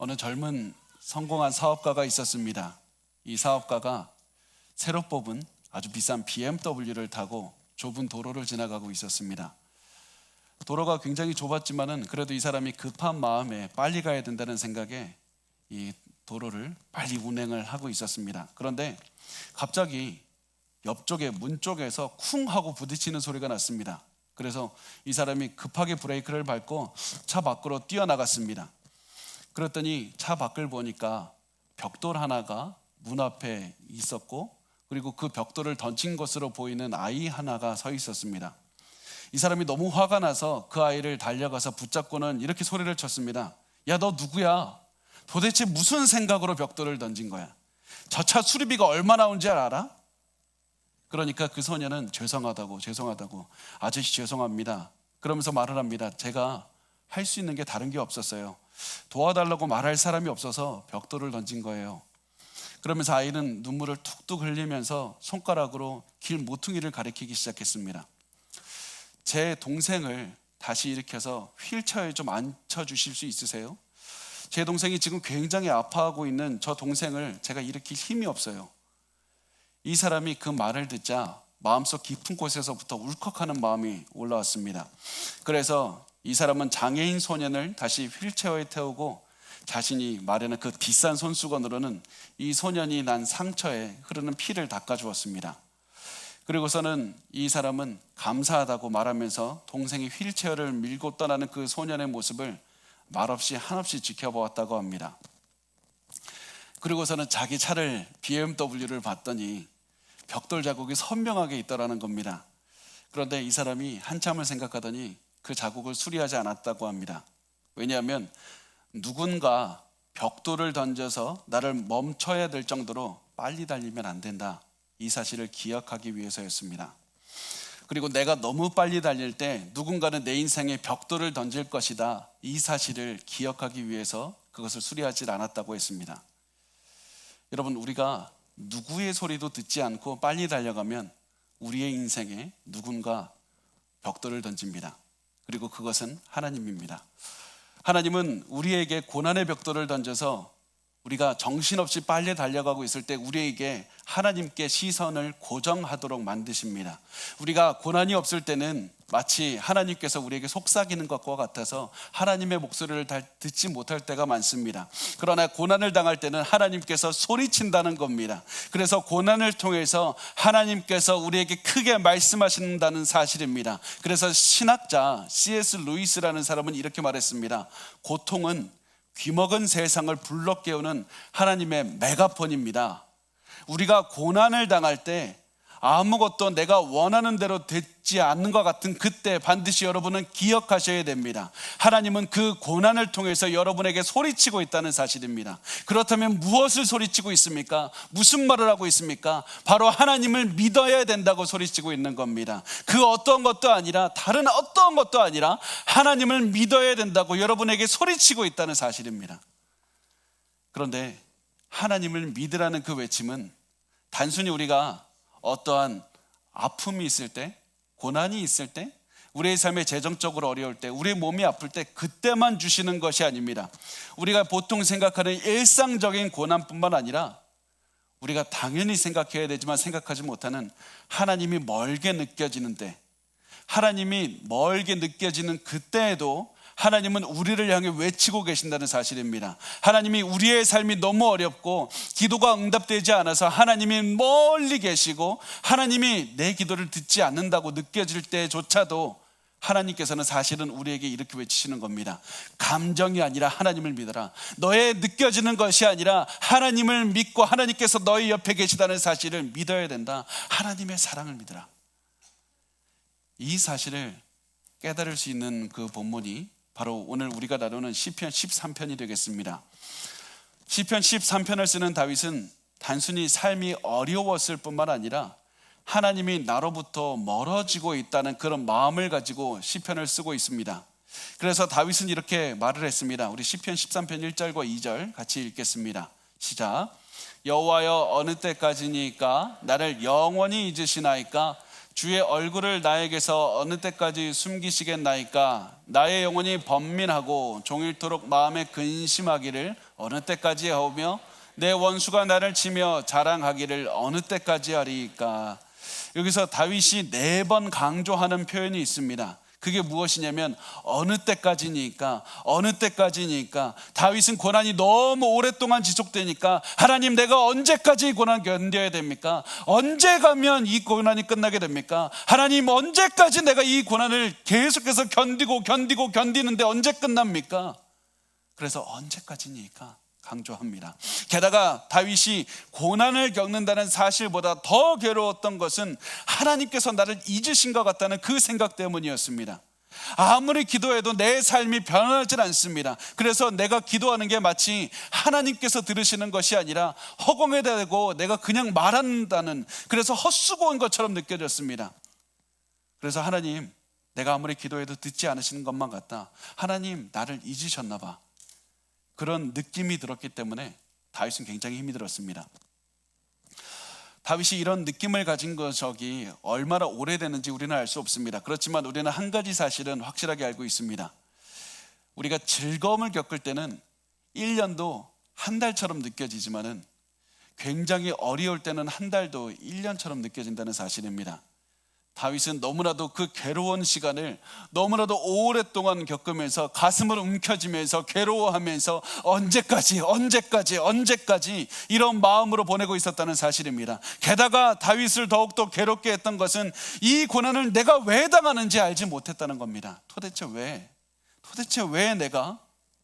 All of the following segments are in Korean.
어느 젊은 성공한 사업가가 있었습니다. 이 사업가가 새로 뽑은 아주 비싼 BMW를 타고 좁은 도로를 지나가고 있었습니다. 도로가 굉장히 좁았지만은 그래도 이 사람이 급한 마음에 빨리 가야 된다는 생각에 이 도로를 빨리 운행을 하고 있었습니다. 그런데 갑자기 옆쪽에 문 쪽에서 쿵 하고 부딪히는 소리가 났습니다. 그래서 이 사람이 급하게 브레이크를 밟고 차 밖으로 뛰어나갔습니다. 그랬더니 차 밖을 보니까 벽돌 하나가 문 앞에 있었고, 그리고 그 벽돌을 던진 것으로 보이는 아이 하나가 서 있었습니다. 이 사람이 너무 화가 나서 그 아이를 달려가서 붙잡고는 이렇게 소리를 쳤습니다. 야, 너 누구야? 도대체 무슨 생각으로 벽돌을 던진 거야? 저 차 수리비가 얼마 나온지 알아? 그러니까 그 소녀는 죄송하다고 아저씨 죄송합니다 그러면서 말을 합니다. 제가 할 수 있는 게 다른 게 없었어요. 도와달라고 말할 사람이 없어서 벽돌을 던진 거예요. 그러면서 아이는 눈물을 툭툭 흘리면서 손가락으로 길 모퉁이를 가리키기 시작했습니다. 제 동생을 다시 일으켜서 휠체어에 좀 앉혀주실 수 있으세요? 제 동생이 지금 굉장히 아파하고 있는 저 동생을 제가 일으킬 힘이 없어요. 이 사람이 그 말을 듣자 마음속 깊은 곳에서부터 울컥하는 마음이 올라왔습니다. 그래서 이 사람은 장애인 소년을 다시 휠체어에 태우고 자신이 마련한 그 비싼 손수건으로는 이 소년이 난 상처에 흐르는 피를 닦아주었습니다. 그리고서는 이 사람은 감사하다고 말하면서 동생이 휠체어를 밀고 떠나는 그 소년의 모습을 말없이 한없이 지켜보았다고 합니다. 그리고서는 자기 차를 BMW를 봤더니 벽돌 자국이 선명하게 있더라는 겁니다. 그런데 이 사람이 한참을 생각하더니 그 자국을 수리하지 않았다고 합니다. 왜냐하면 누군가 벽돌을 던져서 나를 멈춰야 될 정도로 빨리 달리면 안 된다, 이 사실을 기억하기 위해서였습니다. 그리고 내가 너무 빨리 달릴 때 누군가는 내 인생에 벽돌을 던질 것이다, 이 사실을 기억하기 위해서 그것을 수리하지 않았다고 했습니다. 여러분, 우리가 누구의 소리도 듣지 않고 빨리 달려가면 우리의 인생에 누군가 벽돌을 던집니다. 그리고 그것은 하나님입니다. 하나님은 우리에게 고난의 벽돌을 던져서 우리가 정신없이 빨리 달려가고 있을 때 우리에게 하나님께 시선을 고정하도록 만드십니다. 우리가 고난이 없을 때는 마치 하나님께서 우리에게 속삭이는 것과 같아서 하나님의 목소리를 듣지 못할 때가 많습니다. 그러나 고난을 당할 때는 하나님께서 소리친다는 겁니다. 그래서 고난을 통해서 하나님께서 우리에게 크게 말씀하신다는 사실입니다. 그래서 신학자 C.S. 루이스라는 사람은 이렇게 말했습니다. 고통은 귀먹은 세상을 불러 깨우는 하나님의 메가폰입니다. 우리가 고난을 당할 때 아무것도 내가 원하는 대로 되지 않는 것 같은 그때 반드시 여러분은 기억하셔야 됩니다. 하나님은 그 고난을 통해서 여러분에게 소리치고 있다는 사실입니다. 그렇다면 무엇을 소리치고 있습니까? 무슨 말을 하고 있습니까? 바로 하나님을 믿어야 된다고 소리치고 있는 겁니다. 그 어떤 것도 아니라, 다른 어떤 것도 아니라 하나님을 믿어야 된다고 여러분에게 소리치고 있다는 사실입니다. 그런데 하나님을 믿으라는 그 외침은 단순히 우리가 어떠한 아픔이 있을 때, 고난이 있을 때, 우리의 삶에 재정적으로 어려울 때, 우리의 몸이 아플 때 그때만 주시는 것이 아닙니다. 우리가 보통 생각하는 일상적인 고난뿐만 아니라 우리가 당연히 생각해야 되지만 생각하지 못하는 하나님이 멀게 느껴지는 때, 하나님이 멀게 느껴지는 그때에도 하나님은 우리를 향해 외치고 계신다는 사실입니다. 하나님이 우리의 삶이 너무 어렵고 기도가 응답되지 않아서 하나님이 멀리 계시고 하나님이 내 기도를 듣지 않는다고 느껴질 때조차도 하나님께서는 사실은 우리에게 이렇게 외치시는 겁니다. 감정이 아니라 하나님을 믿어라. 너의 느껴지는 것이 아니라 하나님을 믿고 하나님께서 너의 옆에 계시다는 사실을 믿어야 된다. 하나님의 사랑을 믿어라. 이 사실을 깨달을 수 있는 그 본문이 바로 오늘 우리가 다루는 시편 13편이 되겠습니다. 시편 13편을 쓰는 다윗은 단순히 삶이 어려웠을 뿐만 아니라 하나님이 나로부터 멀어지고 있다는 그런 마음을 가지고 시편을 쓰고 있습니다. 그래서 다윗은 이렇게 말을 했습니다. 우리 시편 13편 1절과 2절 같이 읽겠습니다. 시작. 여호와여, 어느 때까지니까 나를 영원히 잊으시나이까? 주의 얼굴을 나에게서 어느 때까지 숨기시겠나이까? 나의 영혼이 번민하고 종일토록 마음에 근심하기를 어느 때까지 하오며 내 원수가 나를 치며 자랑하기를 어느 때까지 하리이까? 여기서 다윗이 4번 강조하는 표현이 있습니다. 그게 무엇이냐면 어느 때까지니까, 어느 때까지니까. 다윗은 고난이 너무 오랫동안 지속되니까 하나님, 내가 언제까지 이 고난 견뎌야 됩니까? 언제 가면 이 고난이 끝나게 됩니까? 하나님, 언제까지 내가 이 고난을 계속해서 견디는데 언제 끝납니까? 그래서 언제까지니까 강조합니다. 게다가 다윗이 고난을 겪는다는 사실보다 더 괴로웠던 것은 하나님께서 나를 잊으신 것 같다는 그 생각 때문이었습니다. 아무리 기도해도 내 삶이 변하지 않습니다. 그래서 내가 기도하는 게 마치 하나님께서 들으시는 것이 아니라 허공에 대고 내가 그냥 말한다는, 그래서 헛수고한 것처럼 느껴졌습니다. 그래서 하나님, 내가 아무리 기도해도 듣지 않으시는 것만 같다. 하나님, 나를 잊으셨나 봐. 그런 느낌이 들었기 때문에 다윗은 굉장히 힘이 들었습니다. 다윗이 이런 느낌을 가진 적이 얼마나 오래됐는지 우리는 알 수 없습니다. 그렇지만 우리는 한 가지 사실은 확실하게 알고 있습니다. 우리가 즐거움을 겪을 때는 1년도 한 달처럼 느껴지지만은 굉장히 어려울 때는 한 달도 1년처럼 느껴진다는 사실입니다. 다윗은 너무나도 그 괴로운 시간을 너무나도 오랫동안 겪으면서 가슴을 움켜쥐면서 괴로워하면서 언제까지 이런 마음으로 보내고 있었다는 사실입니다. 게다가 다윗을 더욱더 괴롭게 했던 것은 이 고난을 내가 왜 당하는지 알지 못했다는 겁니다. 도대체 왜 내가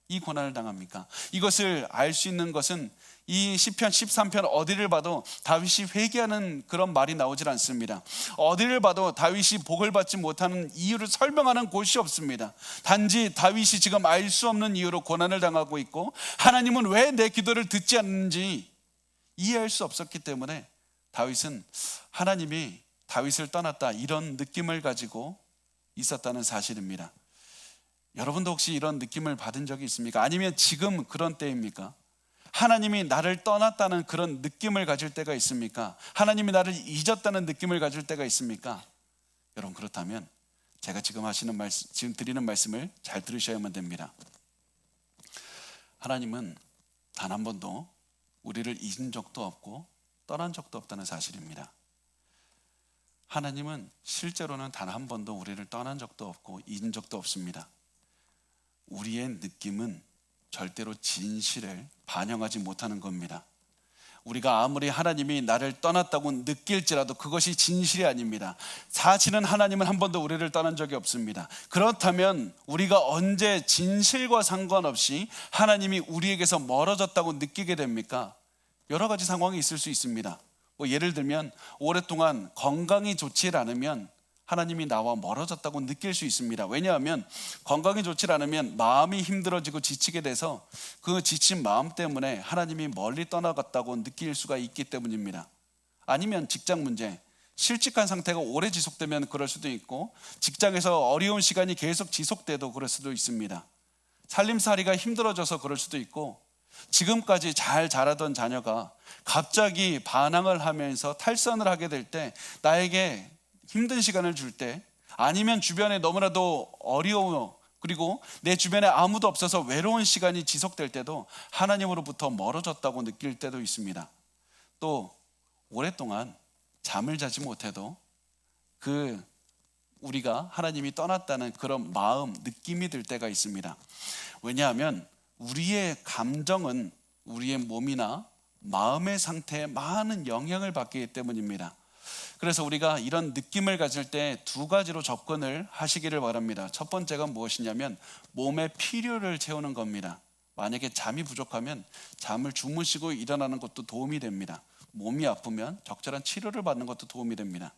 이 고난을 당합니까? 이것을 알 수 있는 것은 이 시편 13편 어디를 봐도 다윗이 회개하는 그런 말이 나오질 않습니다. 어디를 봐도 다윗이 복을 받지 못하는 이유를 설명하는 곳이 없습니다. 단지 다윗이 지금 알 수 없는 이유로 고난을 당하고 있고 하나님은 왜 내 기도를 듣지 않는지 이해할 수 없었기 때문에 다윗은 하나님이 다윗을 떠났다, 이런 느낌을 가지고 있었다는 사실입니다. 여러분도 혹시 이런 느낌을 받은 적이 있습니까? 아니면 지금 그런 때입니까? 하나님이 나를 떠났다는 그런 느낌을 가질 때가 있습니까? 하나님이 나를 잊었다는 느낌을 가질 때가 있습니까? 여러분, 그렇다면 제가 지금 드리는 말씀을 잘 들으셔야만 됩니다. 하나님은 단 한 번도 우리를 잊은 적도 없고 떠난 적도 없다는 사실입니다. 하나님은 실제로는 단 한 번도 우리를 떠난 적도 없고 잊은 적도 없습니다. 우리의 느낌은 절대로 진실을 반영하지 못하는 겁니다. 우리가 아무리 하나님이 나를 떠났다고 느낄지라도 그것이 진실이 아닙니다. 사실은 하나님은 한 번도 우리를 떠난 적이 없습니다. 그렇다면 우리가 언제 진실과 상관없이 하나님이 우리에게서 멀어졌다고 느끼게 됩니까? 여러 가지 상황이 있을 수 있습니다. 예를 들면 오랫동안 건강이 좋지 않으면 하나님이 나와 멀어졌다고 느낄 수 있습니다. 왜냐하면 건강이 좋지 않으면 마음이 힘들어지고 지치게 돼서 그 지친 마음 때문에 하나님이 멀리 떠나갔다고 느낄 수가 있기 때문입니다. 아니면 직장 문제, 실직한 상태가 오래 지속되면 그럴 수도 있고, 직장에서 어려운 시간이 계속 지속돼도 그럴 수도 있습니다. 살림살이가 힘들어져서 그럴 수도 있고, 지금까지 잘 자라던 자녀가 갑자기 반항을 하면서 탈선을 하게 될 때 나에게 힘든 시간을 줄 때, 아니면 주변에 너무나도 어려워 그리고 내 주변에 아무도 없어서 외로운 시간이 지속될 때도 하나님으로부터 멀어졌다고 느낄 때도 있습니다. 또 오랫동안 잠을 자지 못해도 우리가 하나님이 떠났다는 그런 마음, 느낌이 들 때가 있습니다. 왜냐하면 우리의 감정은 우리의 몸이나 마음의 상태에 많은 영향을 받기 때문입니다. 그래서 우리가 이런 느낌을 가질 때 2가지로 접근을 하시기를 바랍니다. 첫 번째가 무엇이냐면 몸의 필요를 채우는 겁니다. 만약에 잠이 부족하면 잠을 주무시고 일어나는 것도 도움이 됩니다. 몸이 아프면 적절한 치료를 받는 것도 도움이 됩니다.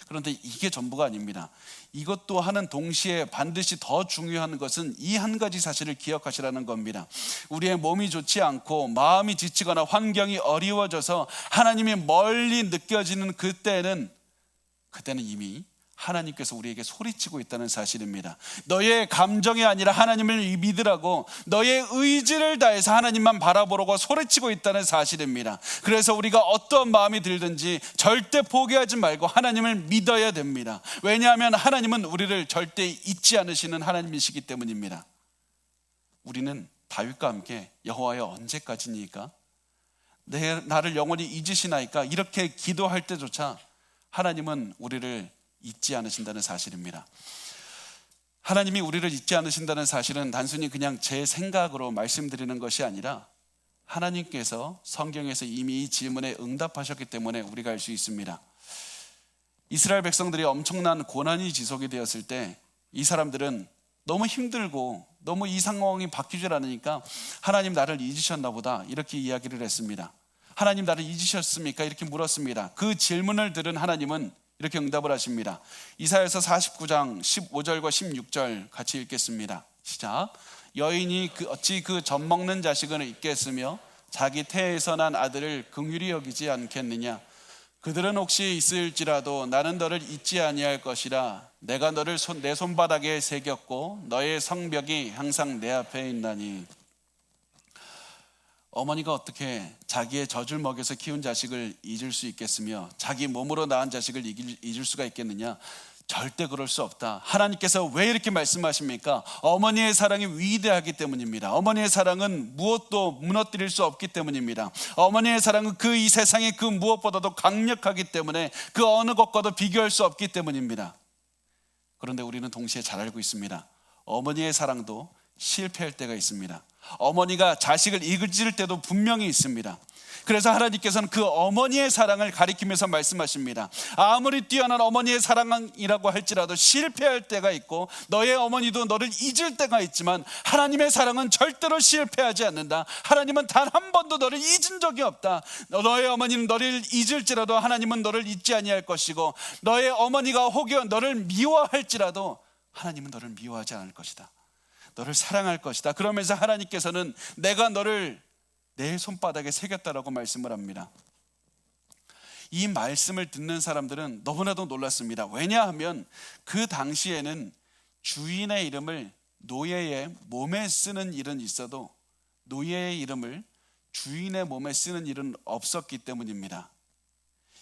그런데 이게 전부가 아닙니다. 이것도 하는 동시에 반드시 더 중요한 것은 이 한 가지 사실을 기억하시라는 겁니다. 우리의 몸이 좋지 않고 마음이 지치거나 환경이 어려워져서 하나님이 멀리 느껴지는 그때는 이미 하나님께서 우리에게 소리치고 있다는 사실입니다. 너의 감정이 아니라 하나님을 믿으라고 너의 의지를 다해서 하나님만 바라보라고 소리치고 있다는 사실입니다. 그래서 우리가 어떤 마음이 들든지 절대 포기하지 말고 하나님을 믿어야 됩니다. 왜냐하면 하나님은 우리를 절대 잊지 않으시는 하나님이시기 때문입니다. 우리는 다윗과 함께 여호와여 언제까지니까? 나를 영원히 잊으시나이까? 이렇게 기도할 때조차 하나님은 우리를 잊지 않으신다는 사실입니다. 하나님이 우리를 잊지 않으신다는 사실은 단순히 그냥 제 생각으로 말씀드리는 것이 아니라 하나님께서 성경에서 이미 이 질문에 응답하셨기 때문에 우리가 알 수 있습니다. 이스라엘 백성들이 엄청난 고난이 지속이 되었을 때 이 사람들은 너무 힘들고 너무 이 상황이 바뀌질 않으니까 하나님 나를 잊으셨나 보다 이렇게 이야기를 했습니다. 하나님 나를 잊으셨습니까? 이렇게 물었습니다. 그 질문을 들은 하나님은 이렇게 응답을 하십니다. 이사야서 49장 15절과 16절 같이 읽겠습니다. 시작. 여인이 어찌 그 젖먹는 자식을 잊겠으며 자기 태에서 난 아들을 긍휼히 여기지 않겠느냐. 그들은 혹시 있을지라도 나는 너를 잊지 아니할 것이라. 내가 너를 내 손바닥에 새겼고 너의 성벽이 항상 내 앞에 있나니. 어머니가 어떻게 자기의 젖을 먹여서 키운 자식을 잊을 수 있겠으며 자기 몸으로 낳은 자식을 잊을 수가 있겠느냐? 절대 그럴 수 없다. 하나님께서 왜 이렇게 말씀하십니까? 어머니의 사랑이 위대하기 때문입니다. 어머니의 사랑은 무엇도 무너뜨릴 수 없기 때문입니다. 어머니의 사랑은 이 세상의 그 무엇보다도 강력하기 때문에 그 어느 것과도 비교할 수 없기 때문입니다. 그런데 우리는 동시에 잘 알고 있습니다. 어머니의 사랑도 실패할 때가 있습니다. 어머니가 자식을 잊을 때도 분명히 있습니다. 그래서 하나님께서는 그 어머니의 사랑을 가리키면서 말씀하십니다. 아무리 뛰어난 어머니의 사랑이라고 할지라도 실패할 때가 있고 너의 어머니도 너를 잊을 때가 있지만 하나님의 사랑은 절대로 실패하지 않는다. 하나님은 단 한 번도 너를 잊은 적이 없다. 너의 어머니는 너를 잊을지라도 하나님은 너를 잊지 아니할 것이고 너의 어머니가 혹여 너를 미워할지라도 하나님은 너를 미워하지 않을 것이다. 너를 사랑할 것이다. 그러면서 하나님께서는 내가 너를 내 손바닥에 새겼다라고 말씀을 합니다. 이 말씀을 듣는 사람들은 너무나도 놀랐습니다. 왜냐하면 그 당시에는 주인의 이름을 노예의 몸에 쓰는 일은 있어도 노예의 이름을 주인의 몸에 쓰는 일은 없었기 때문입니다.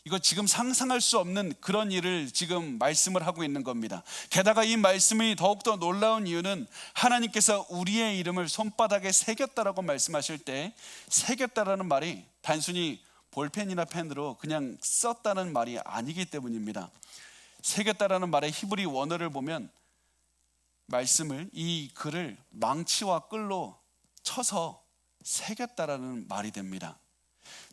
이거 지금 상상할 수 없는 그런 일을 지금 말씀을 하고 있는 겁니다. 게다가 이 말씀이 더욱더 놀라운 이유는 하나님께서 우리의 이름을 손바닥에 새겼다라고 말씀하실 때 새겼다라는 말이 단순히 볼펜이나 펜으로 그냥 썼다는 말이 아니기 때문입니다. 새겼다라는 말의 히브리 원어를 보면 이 글을 망치와 끌로 쳐서 새겼다라는 말이 됩니다.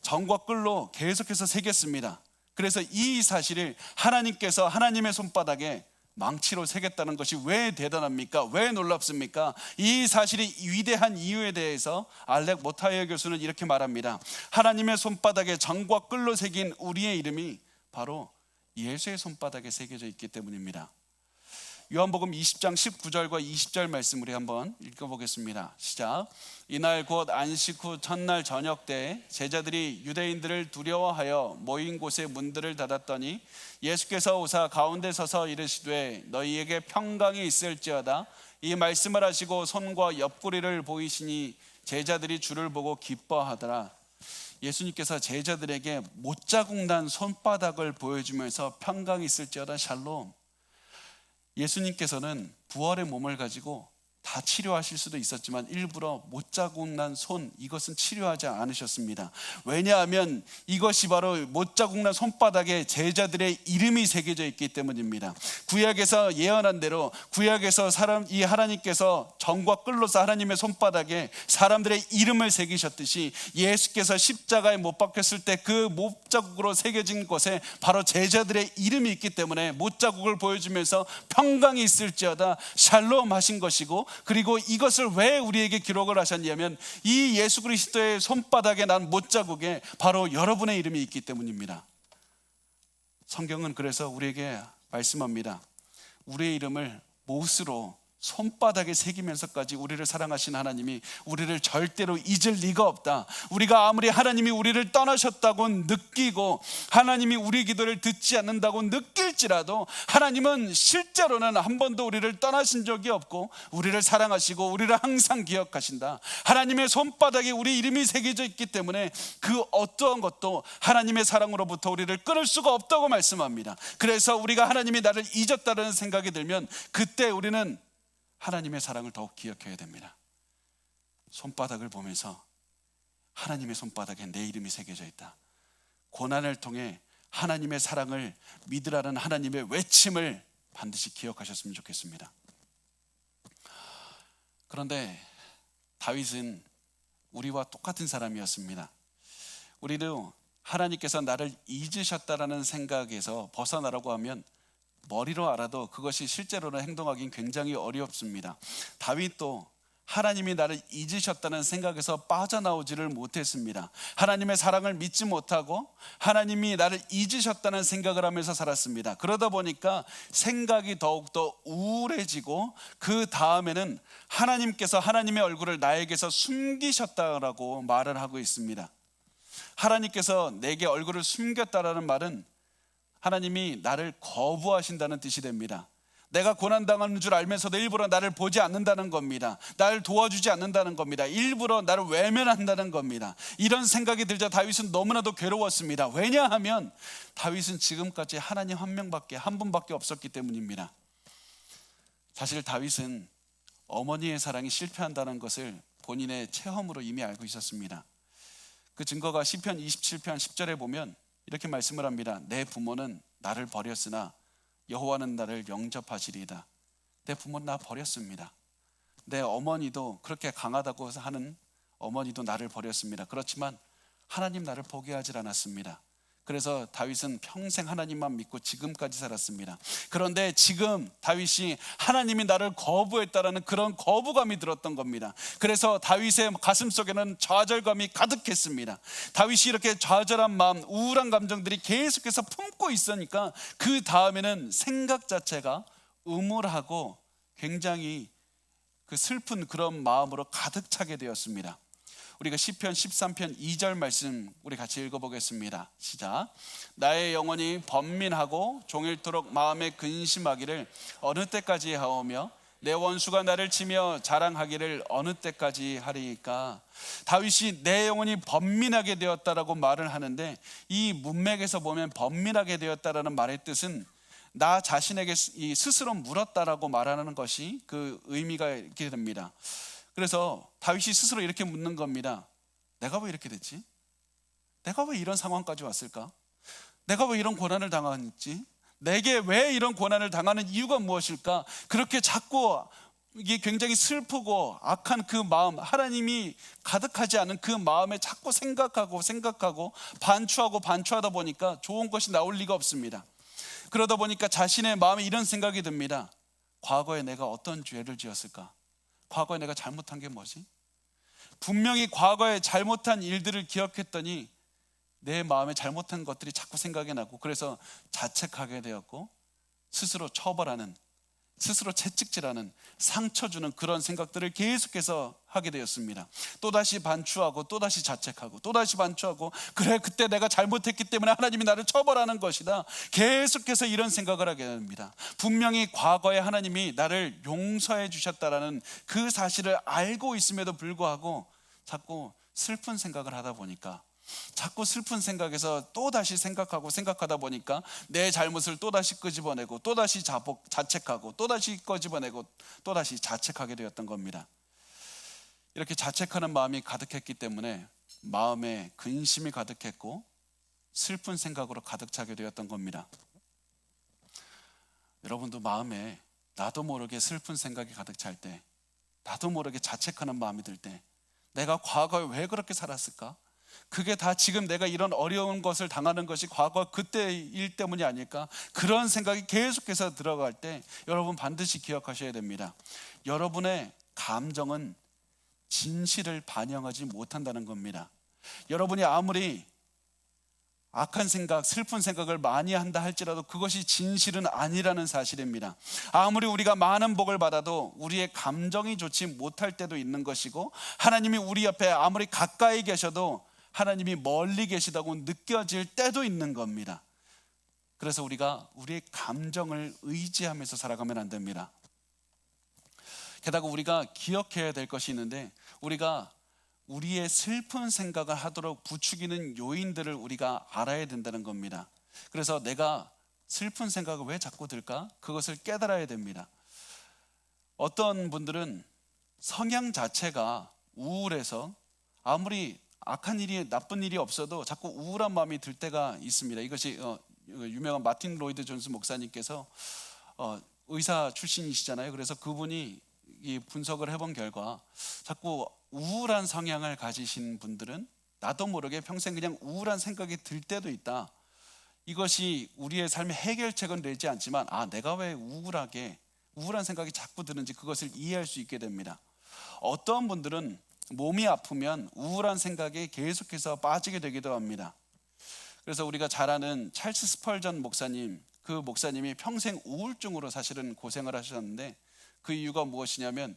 정과 끌로 계속해서 새겼습니다. 그래서 이 사실을 하나님께서 하나님의 손바닥에 망치로 새겼다는 것이 왜 대단합니까? 왜 놀랍습니까? 이 사실이 위대한 이유에 대해서 알렉 모타이어 교수는 이렇게 말합니다. 하나님의 손바닥에 정과 끌로 새긴 우리의 이름이 바로 예수의 손바닥에 새겨져 있기 때문입니다. 요한복음 20장 19절과 20절 말씀 우리 한번 읽어보겠습니다. 시작. 이날 곧 안식 후 첫날 저녁 때 제자들이 유대인들을 두려워하여 모인 곳의 문들을 닫았더니 예수께서 오사 가운데 서서 이르시되 너희에게 평강이 있을지어다. 이 말씀을 하시고 손과 옆구리를 보이시니 제자들이 주를 보고 기뻐하더라. 예수님께서 제자들에게 못자국 난 손바닥을 보여주면서 평강이 있을지어다 샬롬. 예수님께서는 부활의 몸을 가지고 다 치료하실 수도 있었지만 일부러 못자국 난 손, 이것은 치료하지 않으셨습니다. 왜냐하면 이것이 바로 못자국 난 손바닥에 제자들의 이름이 새겨져 있기 때문입니다. 구약에서 예언한 대로 구약에서 이 하나님께서 정과 끌로서 하나님의 손바닥에 사람들의 이름을 새기셨듯이 예수께서 십자가에 못 박혔을 때 그 못자국으로 새겨진 곳에 바로 제자들의 이름이 있기 때문에 못자국을 보여주면서 평강이 있을지어다 샬롬 하신 것이고, 그리고 이것을 왜 우리에게 기록을 하셨냐면 이 예수 그리스도의 손바닥에 난 못자국에 바로 여러분의 이름이 있기 때문입니다. 성경은 그래서 우리에게 말씀합니다. 우리의 이름을 못으로 손바닥에 새기면서까지 우리를 사랑하신 하나님이 우리를 절대로 잊을 리가 없다. 우리가 아무리 하나님이 우리를 떠나셨다고 느끼고 하나님이 우리 기도를 듣지 않는다고 느낄지라도 하나님은 실제로는 한 번도 우리를 떠나신 적이 없고 우리를 사랑하시고 우리를 항상 기억하신다. 하나님의 손바닥에 우리 이름이 새겨져 있기 때문에 그 어떠한 것도 하나님의 사랑으로부터 우리를 끊을 수가 없다고 말씀합니다. 그래서 우리가 하나님이 나를 잊었다는 생각이 들면 그때 우리는 하나님의 사랑을 더욱 기억해야 됩니다. 손바닥을 보면서 하나님의 손바닥에 내 이름이 새겨져 있다. 고난을 통해 하나님의 사랑을 믿으라는 하나님의 외침을 반드시 기억하셨으면 좋겠습니다. 그런데 다윗은 우리와 똑같은 사람이었습니다. 우리도 하나님께서 나를 잊으셨다라는 생각에서 벗어나라고 하면 머리로 알아도 그것이 실제로는 행동하기는 굉장히 어렵습니다. 다윗도 하나님이 나를 잊으셨다는 생각에서 빠져나오지를 못했습니다. 하나님의 사랑을 믿지 못하고 하나님이 나를 잊으셨다는 생각을 하면서 살았습니다. 그러다 보니까 생각이 더욱더 우울해지고 그 다음에는 하나님께서 하나님의 얼굴을 나에게서 숨기셨다라고 말을 하고 있습니다. 하나님께서 내게 얼굴을 숨겼다라는 말은 하나님이 나를 거부하신다는 뜻이 됩니다. 내가 고난당하는 줄 알면서도 일부러 나를 보지 않는다는 겁니다. 나를 도와주지 않는다는 겁니다. 일부러 나를 외면한다는 겁니다. 이런 생각이 들자 다윗은 너무나도 괴로웠습니다. 왜냐하면 다윗은 지금까지 하나님 한 분밖에 없었기 때문입니다. 사실 다윗은 어머니의 사랑이 실패한다는 것을 본인의 체험으로 이미 알고 있었습니다. 그 증거가 시편 27편 10절에 보면 이렇게 말씀을 합니다. 내 부모는 나를 버렸으나 여호와는 나를 영접하시리이다. 내 부모는 나 버렸습니다. 내 어머니도 그렇게 강하다고 하는 어머니도 나를 버렸습니다. 그렇지만 하나님 나를 포기하지 않았습니다. 그래서 다윗은 평생 하나님만 믿고 지금까지 살았습니다. 그런데 지금 다윗이 하나님이 나를 거부했다라는 그런 거부감이 들었던 겁니다. 그래서 다윗의 가슴 속에는 좌절감이 가득했습니다. 다윗이 이렇게 좌절한 마음, 우울한 감정들이 계속해서 품고 있으니까 그 다음에는 생각 자체가 음울하고 굉장히 그 슬픈 그런 마음으로 가득 차게 되었습니다. 우리가 시편 13편 2절 말씀 우리 같이 읽어보겠습니다. 시작. 나의 영혼이 번민하고 종일토록 마음에 근심하기를 어느 때까지 하오며 내 원수가 나를 치며 자랑하기를 어느 때까지 하리이까. 다윗이 내 영혼이 번민하게 되었다라고 말을 하는데 이 문맥에서 보면 번민하게 되었다라는 말의 뜻은 나 자신에게 스스로 물었다라고 말하는 것이 그 의미가 있게 됩니다. 그래서 다윗이 스스로 이렇게 묻는 겁니다. 내가 왜 이렇게 됐지? 내가 왜 이런 상황까지 왔을까? 내가 왜 이런 고난을 당했지? 내게 왜 이런 고난을 당하는 이유가 무엇일까? 그렇게 자꾸 이게 굉장히 슬프고 악한 그 마음, 하나님이 가득하지 않은 그 마음에 자꾸 생각하고 반추하다 보니까 좋은 것이 나올 리가 없습니다. 그러다 보니까 자신의 마음에 이런 생각이 듭니다. 과거에 내가 어떤 죄를 지었을까? 과거에 내가 잘못한 게 뭐지? 분명히 과거에 잘못한 일들을 기억했더니 내 마음에 잘못한 것들이 자꾸 생각이 나고 그래서 자책하게 되었고 스스로 처벌하는, 스스로 채찍질하는, 상처 주는 그런 생각들을 계속해서 하게 되었습니다. 또다시 반추하고 또다시 자책하고 또다시 반추하고 그래 그때 내가 잘못했기 때문에 하나님이 나를 처벌하는 것이다. 계속해서 이런 생각을 하게 됩니다. 분명히 과거에 하나님이 나를 용서해 주셨다라는 그 사실을 알고 있음에도 불구하고 자꾸 슬픈 생각을 하다 보니까 자꾸 슬픈 생각에서 또다시 생각하다 보니까 내 잘못을 또다시 끄집어내고 또다시 자책하고 또다시 끄집어내고 또다시 자책하게 되었던 겁니다. 이렇게 자책하는 마음이 가득했기 때문에 마음에 근심이 가득했고 슬픈 생각으로 가득 차게 되었던 겁니다. 여러분도 마음에 나도 모르게 슬픈 생각이 가득 찰 때, 나도 모르게 자책하는 마음이 들 때 내가 과거에 왜 그렇게 살았을까? 그게 다 지금 내가 이런 어려운 것을 당하는 것이 과거 그때 일 때문이 아닐까? 그런 생각이 계속해서 들어갈 때 여러분 반드시 기억하셔야 됩니다. 여러분의 감정은 진실을 반영하지 못한다는 겁니다. 여러분이 아무리 악한 생각, 슬픈 생각을 많이 한다 할지라도 그것이 진실은 아니라는 사실입니다. 아무리 우리가 많은 복을 받아도 우리의 감정이 좋지 못할 때도 있는 것이고, 하나님이 우리 옆에 아무리 가까이 계셔도 하나님이 멀리 계시다고 느껴질 때도 있는 겁니다. 그래서 우리가 우리의 감정을 의지하면서 살아가면 안 됩니다. 게다가 우리가 기억해야 될 것이 있는데, 우리가 우리의 슬픈 생각을 하도록 부추기는 요인들을 우리가 알아야 된다는 겁니다. 그래서 내가 슬픈 생각을 왜 자꾸 들까? 그것을 깨달아야 됩니다. 어떤 분들은 성향 자체가 우울해서 아무리 악한 일이, 나쁜 일이 없어도 자꾸 우울한 마음이 들 때가 있습니다. 이것이 유명한 마틴 로이드 존스 목사님께서 의사 출신이시잖아요. 그래서 그분이 이 분석을 해본 결과, 자꾸 우울한 성향을 가지신 분들은 나도 모르게 평생 그냥 우울한 생각이 들 때도 있다. 이것이 우리의 삶의 해결책은 되지 않지만, 내가 왜 우울한 생각이 자꾸 드는지 그것을 이해할 수 있게 됩니다. 어떤 분들은 몸이 아프면 우울한 생각에 계속해서 빠지게 되기도 합니다. 그래서 우리가 잘 아는 찰스 스펄전 목사님, 그 목사님이 평생 우울증으로 사실은 고생을 하셨는데, 그 이유가 무엇이냐면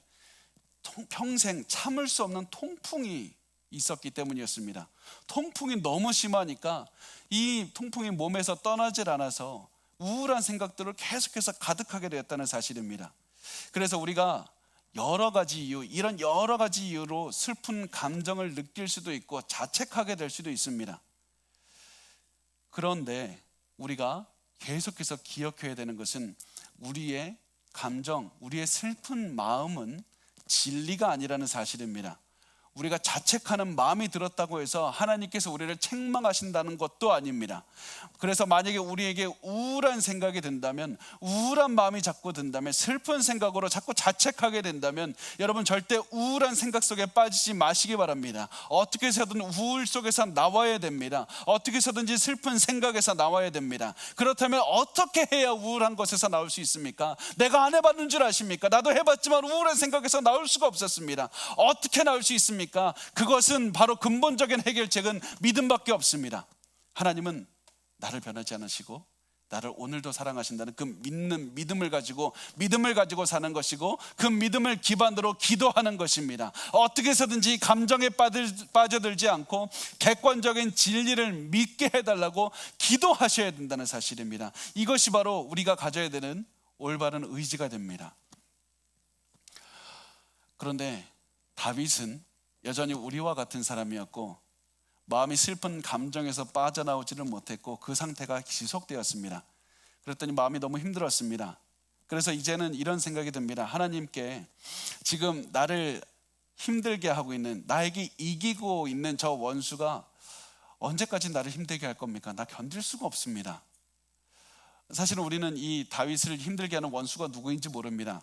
평생 참을 수 없는 통풍이 있었기 때문이었습니다. 통풍이 너무 심하니까 이 통풍이 몸에서 떠나질 않아서 우울한 생각들을 계속해서 가득하게 되었다는 사실입니다. 그래서 우리가 이런 여러 가지 이유로 슬픈 감정을 느낄 수도 있고 자책하게 될 수도 있습니다. 그런데 우리가 계속해서 기억해야 되는 것은, 우리의 감정, 우리의 슬픈 마음은 진리가 아니라는 사실입니다. 우리가 자책하는 마음이 들었다고 해서 하나님께서 우리를 책망하신다는 것도 아닙니다. 그래서 만약에 우리에게 우울한 생각이 든다면, 우울한 마음이 자꾸 든다면, 슬픈 생각으로 자꾸 자책하게 된다면, 여러분 절대 우울한 생각 속에 빠지지 마시기 바랍니다. 어떻게 해서든 우울 속에서 나와야 됩니다. 어떻게 해서든지 슬픈 생각에서 나와야 됩니다. 그렇다면 어떻게 해야 우울한 것에서 나올 수 있습니까? 내가 안 해봤는 줄 아십니까? 나도 해봤지만 우울한 생각에서 나올 수가 없었습니다. 어떻게 나올 수 있습니까? 그것은 바로 근본적인 해결책은 믿음밖에 없습니다. 하나님은 나를 변하지 않으시고 나를 오늘도 사랑하신다는 그 믿음을 가지고 사는 것이고, 그 믿음을 기반으로 기도하는 것입니다. 어떻게 해서든지 감정에 빠져들지 않고 객관적인 진리를 믿게 해달라고 기도하셔야 된다는 사실입니다. 이것이 바로 우리가 가져야 되는 올바른 의지가 됩니다. 그런데 다윗은 여전히 우리와 같은 사람이었고, 마음이 슬픈 감정에서 빠져나오지를 못했고 그 상태가 지속되었습니다. 그랬더니 마음이 너무 힘들었습니다. 그래서 이제는 이런 생각이 듭니다. 하나님께 지금 나를 힘들게 하고 있는, 나에게 이기고 있는 저 원수가 언제까지 나를 힘들게 할 겁니까? 나 견딜 수가 없습니다. 사실은 우리는 이 다윗을 힘들게 하는 원수가 누구인지 모릅니다.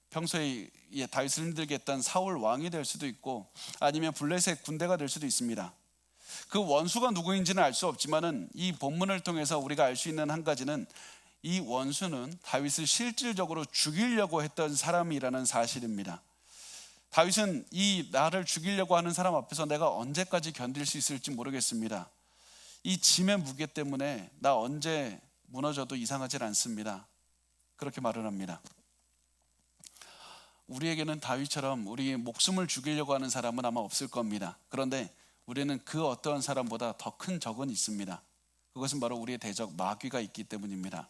평소에 다윗을 힘들게 했던 사울 왕이 될 수도 있고, 아니면 블레셋 군대가 될 수도 있습니다. 그 원수가 누구인지는 알 수 없지만은 이 본문을 통해서 우리가 알 수 있는 한 가지는, 이 원수는 다윗을 실질적으로 죽이려고 했던 사람이라는 사실입니다. 다윗은 이 나를 죽이려고 하는 사람 앞에서 내가 언제까지 견딜 수 있을지 모르겠습니다. 이 짐의 무게 때문에 나 언제 무너져도 이상하지 않습니다. 그렇게 말을 합니다. 우리에게는 다윗처럼 우리의 목숨을 죽이려고 하는 사람은 아마 없을 겁니다. 그런데 우리는 그 어떠한 사람보다 더 큰 적은 있습니다. 그것은 바로 우리의 대적 마귀가 있기 때문입니다.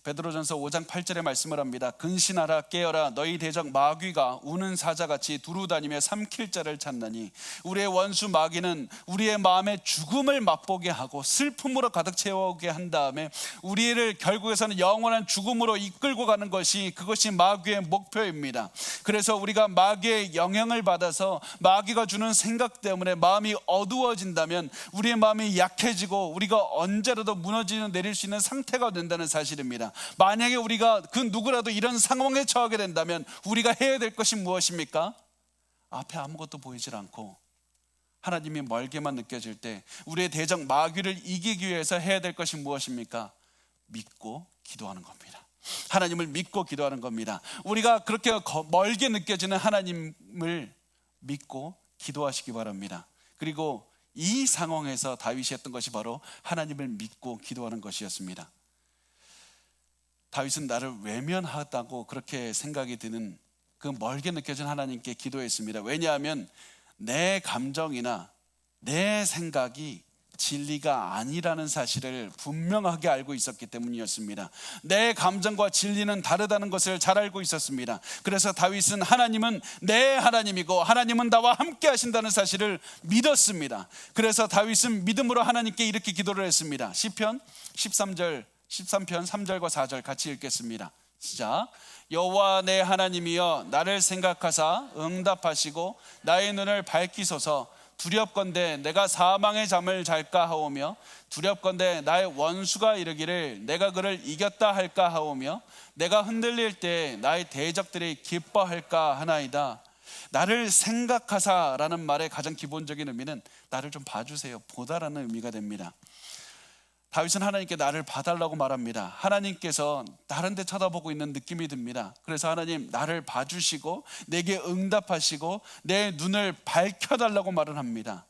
베드로전서 5장 8절에 말씀을 합니다. 근신하라, 깨어라, 너희 대적 마귀가 우는 사자같이 두루다니며 삼킬 자를 찾나니, 우리의 원수 마귀는 우리의 마음에 죽음을 맛보게 하고 슬픔으로 가득 채우게 한 다음에 우리를 결국에서는 영원한 죽음으로 이끌고 가는 것이, 그것이 마귀의 목표입니다. 그래서 우리가 마귀의 영향을 받아서 마귀가 주는 생각 때문에 마음이 어두워진다면 우리의 마음이 약해지고 우리가 언제라도 무너지는 내릴 수 있는 상태가 된다는 사실입니다. 만약에 우리가 그 누구라도 이런 상황에 처하게 된다면 우리가 해야 될 것이 무엇입니까? 앞에 아무것도 보이질 않고 하나님이 멀게만 느껴질 때 우리의 대적 마귀를 이기기 위해서 해야 될 것이 무엇입니까? 믿고 기도하는 겁니다. 하나님을 믿고 기도하는 겁니다. 우리가 그렇게 멀게 느껴지는 하나님을 믿고 기도하시기 바랍니다. 그리고 이 상황에서 다윗이 했던 것이 바로 하나님을 믿고 기도하는 것이었습니다. 다윗은 나를 외면하다고 그렇게 생각이 드는 그 멀게 느껴진 하나님께 기도했습니다. 왜냐하면 내 감정이나 내 생각이 진리가 아니라는 사실을 분명하게 알고 있었기 때문이었습니다. 내 감정과 진리는 다르다는 것을 잘 알고 있었습니다. 그래서 다윗은 하나님은 내 하나님이고 하나님은 나와 함께 하신다는 사실을 믿었습니다. 그래서 다윗은 믿음으로 하나님께 이렇게 기도를 했습니다. 시편 13편 3절과 4절 같이 읽겠습니다. 시작. 여호와 내 하나님이여 나를 생각하사 응답하시고 나의 눈을 밝히소서. 두렵건대 내가 사망의 잠을 잘까 하오며 두렵건대 나의 원수가 이르기를 내가 그를 이겼다 할까 하오며 내가 흔들릴 때 나의 대적들이 기뻐할까 하나이다. 나를 생각하사라는 말의 가장 기본적인 의미는 나를 좀 봐주세요, 보다라는 의미가 됩니다. 다윗은 하나님께 나를 봐달라고 말합니다. 하나님께서 다른 데 쳐다보고 있는 느낌이 듭니다. 그래서 하나님 나를 봐주시고 내게 응답하시고 내 눈을 밝혀달라고 말을 합니다.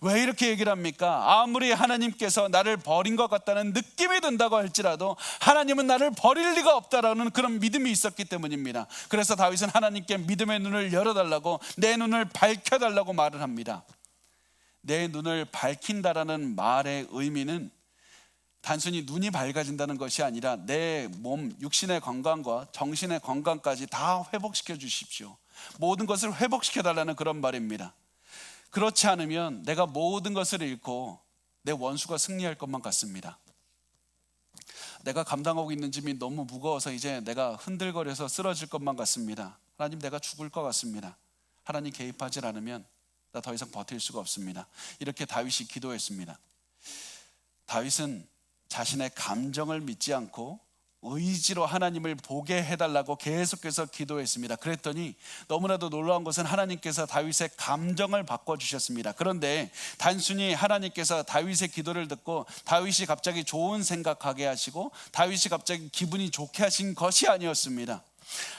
왜 이렇게 얘기를 합니까? 아무리 하나님께서 나를 버린 것 같다는 느낌이 든다고 할지라도 하나님은 나를 버릴 리가 없다라는 그런 믿음이 있었기 때문입니다. 그래서 다윗은 하나님께 믿음의 눈을 열어달라고, 내 눈을 밝혀달라고 말을 합니다. 내 눈을 밝힌다라는 말의 의미는 단순히 눈이 밝아진다는 것이 아니라 내 몸, 육신의 건강과 정신의 건강까지 다 회복시켜 주십시오. 모든 것을 회복시켜 달라는 그런 말입니다. 그렇지 않으면 내가 모든 것을 잃고 내 원수가 승리할 것만 같습니다. 내가 감당하고 있는 짐이 너무 무거워서 이제 내가 흔들거려서 쓰러질 것만 같습니다. 하나님, 내가 죽을 것 같습니다. 하나님 개입하지 않으면 나 더 이상 버틸 수가 없습니다. 이렇게 다윗이 기도했습니다. 다윗은 자신의 감정을 믿지 않고 의지로 하나님을 보게 해달라고 계속해서 기도했습니다. 그랬더니 너무나도 놀라운 것은 하나님께서 다윗의 감정을 바꿔주셨습니다. 그런데 단순히 하나님께서 다윗의 기도를 듣고 다윗이 갑자기 좋은 생각하게 하시고 다윗이 갑자기 기분이 좋게 하신 것이 아니었습니다.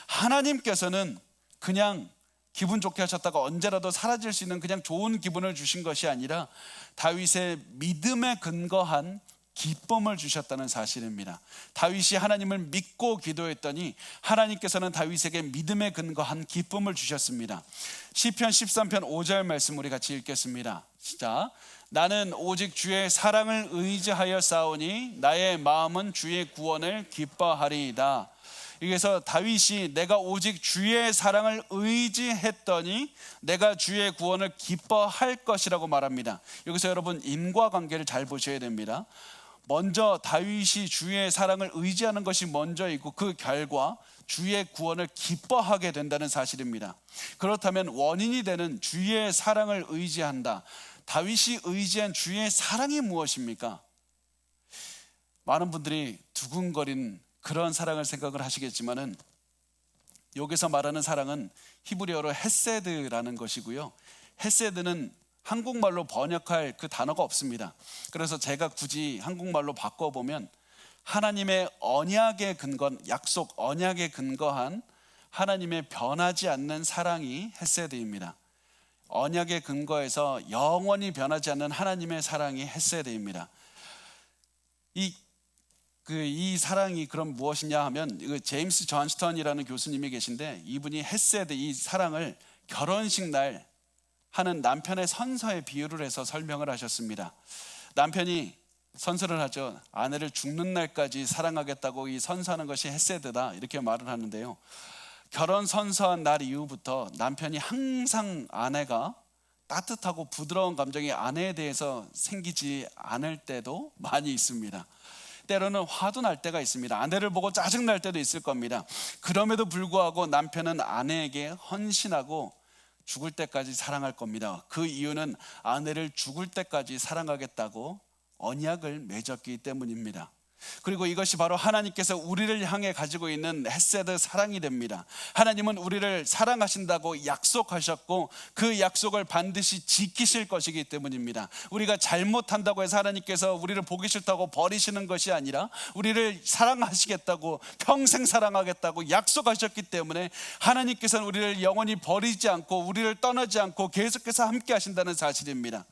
하나님께서는 그냥 기분 좋게 하셨다가 언제라도 사라질 수 있는 그냥 좋은 기분을 주신 것이 아니라 다윗의 믿음에 근거한 기쁨을 주셨다는 사실입니다. 다윗이 하나님을 믿고 기도했더니 하나님께서는 다윗에게 믿음에 근거한 기쁨을 주셨습니다. 시편 13편 5절 말씀 우리 같이 읽겠습니다. 시작. 나는 오직 주의 사랑을 의지하여 싸우니 나의 마음은 주의 구원을 기뻐하리이다. 여기서 다윗이 내가 오직 주의 사랑을 의지했더니 내가 주의 구원을 기뻐할 것이라고 말합니다. 여기서 여러분 인과관계를 잘 보셔야 됩니다. 먼저 다윗이 주의 사랑을 의지하는 것이 먼저이고 그 결과 주의 구원을 기뻐하게 된다는 사실입니다. 그렇다면 원인이 되는 주의 사랑을 의지한다. 다윗이 의지한 주의 사랑이 무엇입니까? 많은 분들이 두근거린 그런 사랑을 생각을 하시겠지만은 여기서 말하는 사랑은 히브리어로 헤세드라는 것이고요. 헤세드는 한국말로 번역할 그 단어가 없습니다. 그래서 제가 굳이 한국말로 바꿔보면 하나님의 언약에 근거한, 약속 언약에 근거한 하나님의 변하지 않는 사랑이 헤세드입니다. 언약에 근거해서 영원히 변하지 않는 하나님의 사랑이 헤세드입니다. 이 사랑이 그럼 무엇이냐 하면 제임스 존스턴이라는 교수님이 계신데 이분이 헤세드, 이 사랑을 결혼식 날 하는 남편의 선서에 비유를 해서 설명을 하셨습니다. 남편이 선서를 하죠. 아내를 죽는 날까지 사랑하겠다고 이 선서하는 것이 헤세드다 이렇게 말을 하는데요. 결혼 선서한 날 이후부터 남편이 항상 아내가 따뜻하고 부드러운 감정이 아내에 대해서 생기지 않을 때도 많이 있습니다. 때로는 화도 날 때가 있습니다. 아내를 보고 짜증 날 때도 있을 겁니다. 그럼에도 불구하고 남편은 아내에게 헌신하고 죽을 때까지 사랑할 겁니다. 그 이유는 아내를 죽을 때까지 사랑하겠다고 언약을 맺었기 때문입니다. 그리고 이것이 바로 하나님께서 우리를 향해 가지고 있는 헤세드 사랑이 됩니다. 하나님은 우리를 사랑하신다고 약속하셨고 그 약속을 반드시 지키실 것이기 때문입니다. 우리가 잘못한다고 해서 하나님께서 우리를 보기 싫다고 버리시는 것이 아니라 우리를 사랑하시겠다고, 평생 사랑하겠다고 약속하셨기 때문에 하나님께서는 우리를 영원히 버리지 않고 우리를 떠나지 않고 계속해서 함께 하신다는 사실입니다.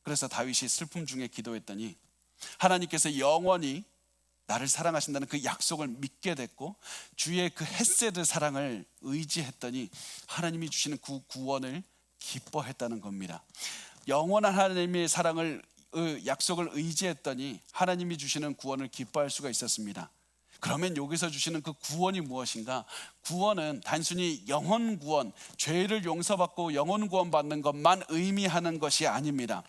그래서 다윗이 슬픔 중에 기도했더니 하나님께서 영원히 나를 사랑하신다는 그 약속을 믿게 됐고, 주의 그 헤세드 사랑을 의지했더니 하나님이 주시는 그 구원을 기뻐했다는 겁니다. 영원한 하나님의 사랑을 약속을 의지했더니 하나님이 주시는 구원을 기뻐할 수가 있었습니다. 그러면 여기서 주시는 그 구원이 무엇인가? 구원은 단순히 영혼 구원, 죄를 용서받고 영혼 구원 받는 것만 의미하는 것이 아닙니다.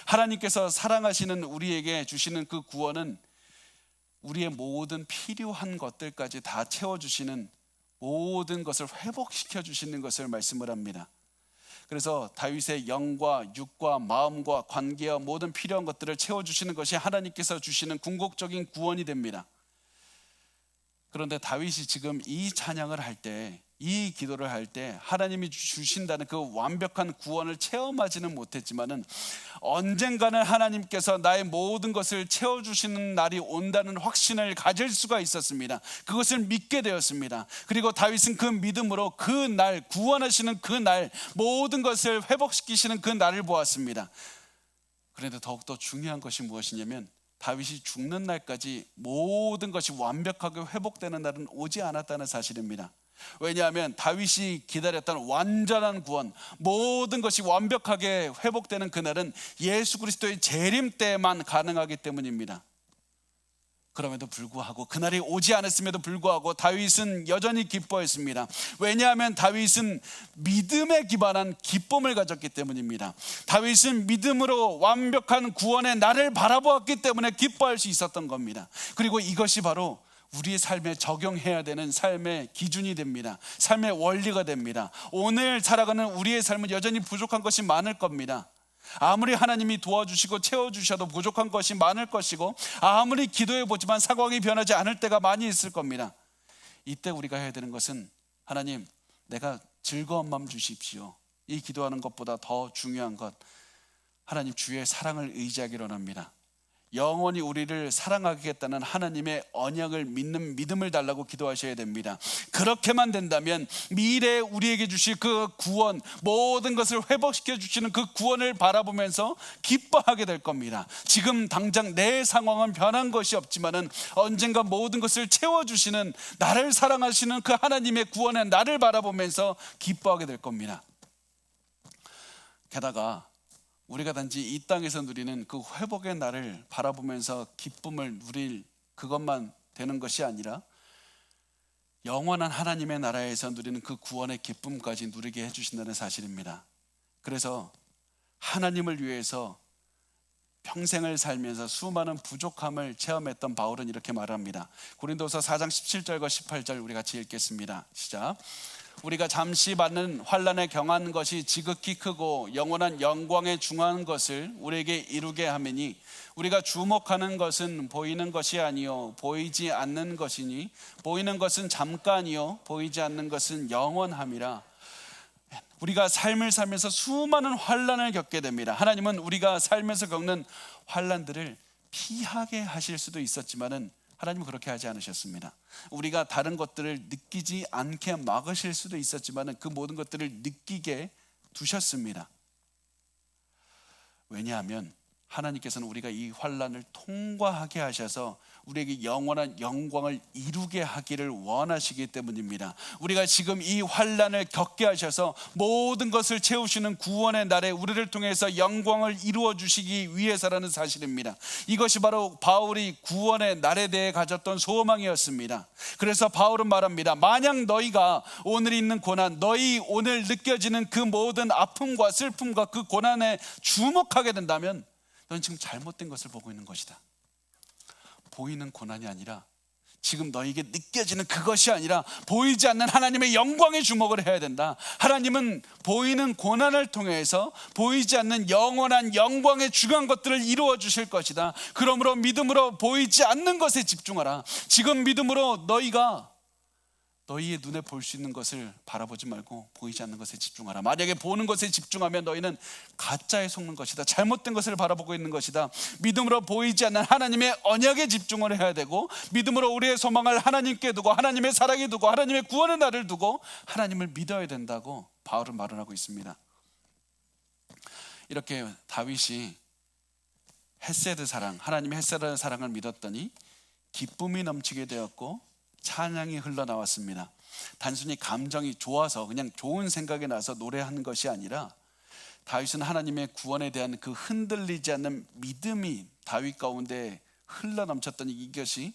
하나님께서 사랑하시는 우리에게 주시는 그 구원은 우리의 모든 필요한 것들까지 다 채워주시는, 모든 것을 회복시켜 주시는 것을 말씀을 합니다. 그래서 다윗의 영과 육과 마음과 관계와 모든 필요한 것들을 채워주시는 것이 하나님께서 주시는 궁극적인 구원이 됩니다. 그런데 다윗이 지금 이 찬양을 할 때, 이 기도를 할 때 하나님이 주신다는 그 완벽한 구원을 체험하지는 못했지만은 언젠가는 하나님께서 나의 모든 것을 채워주시는 날이 온다는 확신을 가질 수가 있었습니다. 그것을 믿게 되었습니다. 그리고 다윗은 그 믿음으로 그 날, 구원하시는 그 날, 모든 것을 회복시키시는 그 날을 보았습니다. 그런데 더욱더 중요한 것이 무엇이냐면 다윗이 죽는 날까지 모든 것이 완벽하게 회복되는 날은 오지 않았다는 사실입니다. 왜냐하면 다윗이 기다렸던 완전한 구원, 모든 것이 완벽하게 회복되는 그날은 예수 그리스도의 재림 때만 가능하기 때문입니다. 그럼에도 불구하고, 그날이 오지 않았음에도 불구하고 다윗은 여전히 기뻐했습니다. 왜냐하면 다윗은 믿음에 기반한 기쁨을 가졌기 때문입니다. 다윗은 믿음으로 완벽한 구원의 날을 바라보았기 때문에 기뻐할 수 있었던 겁니다. 그리고 이것이 바로 우리의 삶에 적용해야 되는 삶의 기준이 됩니다. 삶의 원리가 됩니다. 오늘 살아가는 우리의 삶은 여전히 부족한 것이 많을 겁니다. 아무리 하나님이 도와주시고 채워주셔도 부족한 것이 많을 것이고, 아무리 기도해보지만 상황이 변하지 않을 때가 많이 있을 겁니다. 이때 우리가 해야 되는 것은, 하나님, 내가 즐거운 마음 주십시오. 이 기도하는 것보다 더 중요한 것, 하나님 주의 사랑을 의지하기로 합니다. 영원히 우리를 사랑하겠다는 하나님의 언약을 믿는 믿음을 달라고 기도하셔야 됩니다. 그렇게만 된다면 미래에 우리에게 주실 그 구원, 모든 것을 회복시켜 주시는 그 구원을 바라보면서 기뻐하게 될 겁니다. 지금 당장 내 상황은 변한 것이 없지만은 언젠가 모든 것을 채워주시는, 나를 사랑하시는 그 하나님의 구원의 나를 바라보면서 기뻐하게 될 겁니다. 게다가 우리가 단지 이 땅에서 누리는 그 회복의 날을 바라보면서 기쁨을 누릴 그것만 되는 것이 아니라 영원한 하나님의 나라에서 누리는 그 구원의 기쁨까지 누리게 해주신다는 사실입니다. 그래서 하나님을 위해서 평생을 살면서 수많은 부족함을 체험했던 바울은 이렇게 말합니다. 고린도서 4장 17절과 18절 우리 같이 읽겠습니다. 시작. 우리가 잠시 받는 환난에 경한 것이 지극히 크고 영원한 영광에 중한 것을 우리에게 이루게 하매니, 우리가 주목하는 것은 보이는 것이 아니요 보이지 않는 것이니, 보이는 것은 잠깐이요 보이지 않는 것은 영원함이라. 우리가 삶을 살면서 수많은 환난을 겪게 됩니다. 하나님은 우리가 살면서 겪는 환난들을 피하게 하실 수도 있었지만은 하나님은 그렇게 하지 않으셨습니다. 우리가 다른 것들을 느끼지 않게 막으실 수도 있었지만 그 모든 것들을 느끼게 두셨습니다. 왜냐하면 하나님께서는 우리가 이 환난을 통과하게 하셔서 우리에게 영원한 영광을 이루게 하기를 원하시기 때문입니다. 우리가 지금 이 환난을 겪게 하셔서 모든 것을 채우시는 구원의 날에 우리를 통해서 영광을 이루어 주시기 위해서라는 사실입니다. 이것이 바로 바울이 구원의 날에 대해 가졌던 소망이었습니다. 그래서 바울은 말합니다. 만약 너희가 오늘 있는 고난, 너희 오늘 느껴지는 그 모든 아픔과 슬픔과 그 고난에 주목하게 된다면 너는 지금 잘못된 것을 보고 있는 것이다. 보이는 고난이 아니라, 지금 너에게 느껴지는 그것이 아니라 보이지 않는 하나님의 영광에 주목을 해야 된다. 하나님은 보이는 고난을 통해서 보이지 않는 영원한 영광의 중요한 것들을 이루어 주실 것이다. 그러므로 믿음으로 보이지 않는 것에 집중하라. 지금 믿음으로 너희의 눈에 볼 수 있는 것을 바라보지 말고 보이지 않는 것에 집중하라. 만약에 보는 것에 집중하면 너희는 가짜에 속는 것이다. 잘못된 것을 바라보고 있는 것이다. 믿음으로 보이지 않는 하나님의 언약에 집중을 해야 되고, 믿음으로 우리의 소망을 하나님께 두고, 하나님의 사랑에 두고, 하나님의 구원의 날을 두고 하나님을 믿어야 된다고 바울은 말을 하고 있습니다. 이렇게 다윗이 헤세드 사랑, 하나님의 헤세드 사랑을 믿었더니 기쁨이 넘치게 되었고 찬양이 흘러나왔습니다. 단순히 감정이 좋아서 그냥 좋은 생각이 나서 노래한 것이 아니라 다윗은 하나님의 구원에 대한 그 흔들리지 않는 믿음이 다윗 가운데 흘러넘쳤더니 이것이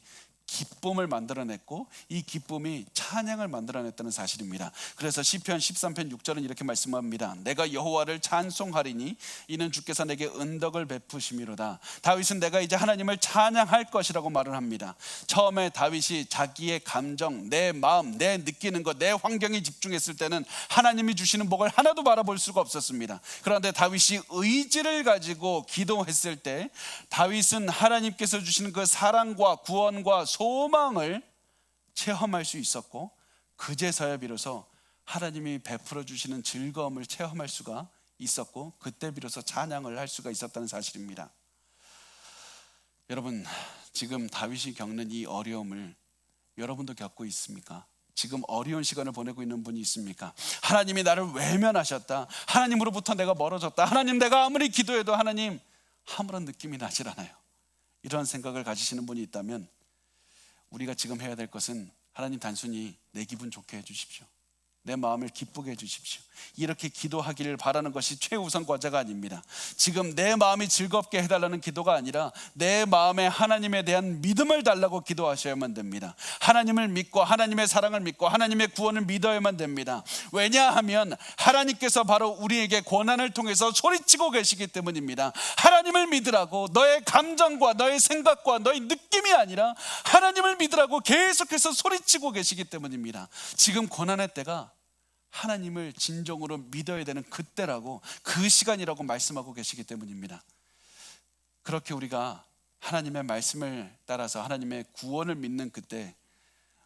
기쁨을 만들어냈고 이 기쁨이 찬양을 만들어냈다는 사실입니다. 그래서 시편 13편 6절은 이렇게 말씀합니다. 내가 여호와를 찬송하리니 이는 주께서 내게 은덕을 베푸심이로다. 다윗은 내가 이제 하나님을 찬양할 것이라고 말을 합니다. 처음에 다윗이 자기의 감정, 내 마음, 내 느끼는 것, 내 환경에 집중했을 때는 하나님이 주시는 복을 하나도 바라볼 수가 없었습니다. 그런데 다윗이 의지를 가지고 기도했을 때 다윗은 하나님께서 주시는 그 사랑과 구원과 소망을 체험할 수 있었고 그제서야 비로소 하나님이 베풀어 주시는 즐거움을 체험할 수가 있었고 그때 비로소 찬양을 할 수가 있었다는 사실입니다. 여러분, 지금 다윗이 겪는 이 어려움을 여러분도 겪고 있습니까? 지금 어려운 시간을 보내고 있는 분이 있습니까? 하나님이 나를 외면하셨다, 하나님으로부터 내가 멀어졌다, 하나님 내가 아무리 기도해도 하나님 아무런 느낌이 나질 않아요. 이런 생각을 가지시는 분이 있다면 우리가 지금 해야 될 것은 하나님 단순히 내 기분 좋게 해주십시오, 내 마음을 기쁘게 해주십시오, 이렇게 기도하기를 바라는 것이 최우선 과제가 아닙니다. 지금 내 마음이 즐겁게 해달라는 기도가 아니라 내 마음에 하나님에 대한 믿음을 달라고 기도하셔야만 됩니다. 하나님을 믿고 하나님의 사랑을 믿고 하나님의 구원을 믿어야만 됩니다. 왜냐하면 하나님께서 바로 우리에게 고난을 통해서 소리치고 계시기 때문입니다. 하나님을 믿으라고, 너의 감정과 너의 생각과 너의 느낌이 아니라 하나님을 믿으라고 계속해서 소리치고 계시기 때문입니다. 지금 고난의 때가 하나님을 진정으로 믿어야 되는 그때라고, 그 시간이라고 말씀하고 계시기 때문입니다. 그렇게 우리가 하나님의 말씀을 따라서 하나님의 구원을 믿는 그때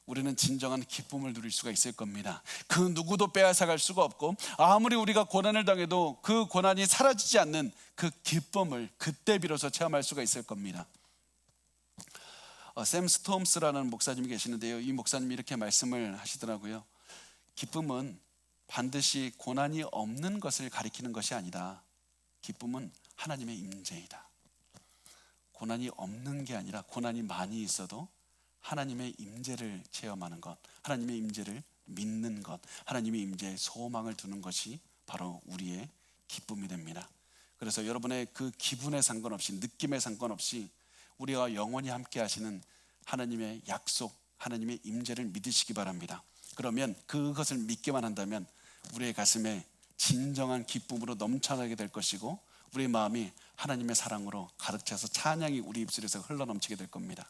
우리는 진정한 기쁨을 누릴 수가 있을 겁니다. 그 누구도 빼앗아갈 수가 없고 아무리 우리가 고난을 당해도 그 고난이 사라지지 않는 그 기쁨을 그때 비로소 체험할 수가 있을 겁니다. 샘 스톰스라는 목사님이 계시는데요, 이 목사님이 이렇게 말씀을 하시더라고요. 기쁨은 반드시 고난이 없는 것을 가리키는 것이 아니다. 기쁨은 하나님의 임재이다. 고난이 없는 게 아니라 고난이 많이 있어도 하나님의 임재를 체험하는 것, 하나님의 임재를 믿는 것, 하나님의 임재에 소망을 두는 것이 바로 우리의 기쁨이 됩니다. 그래서 여러분의 그 기분에 상관없이, 느낌에 상관없이 우리와 영원히 함께 하시는 하나님의 약속, 하나님의 임재를 믿으시기 바랍니다. 그러면 그것을 믿기만 한다면 우리의 가슴에 진정한 기쁨으로 넘쳐나게 될 것이고 우리의 마음이 하나님의 사랑으로 가득 차서 찬양이 우리 입술에서 흘러넘치게 될 겁니다.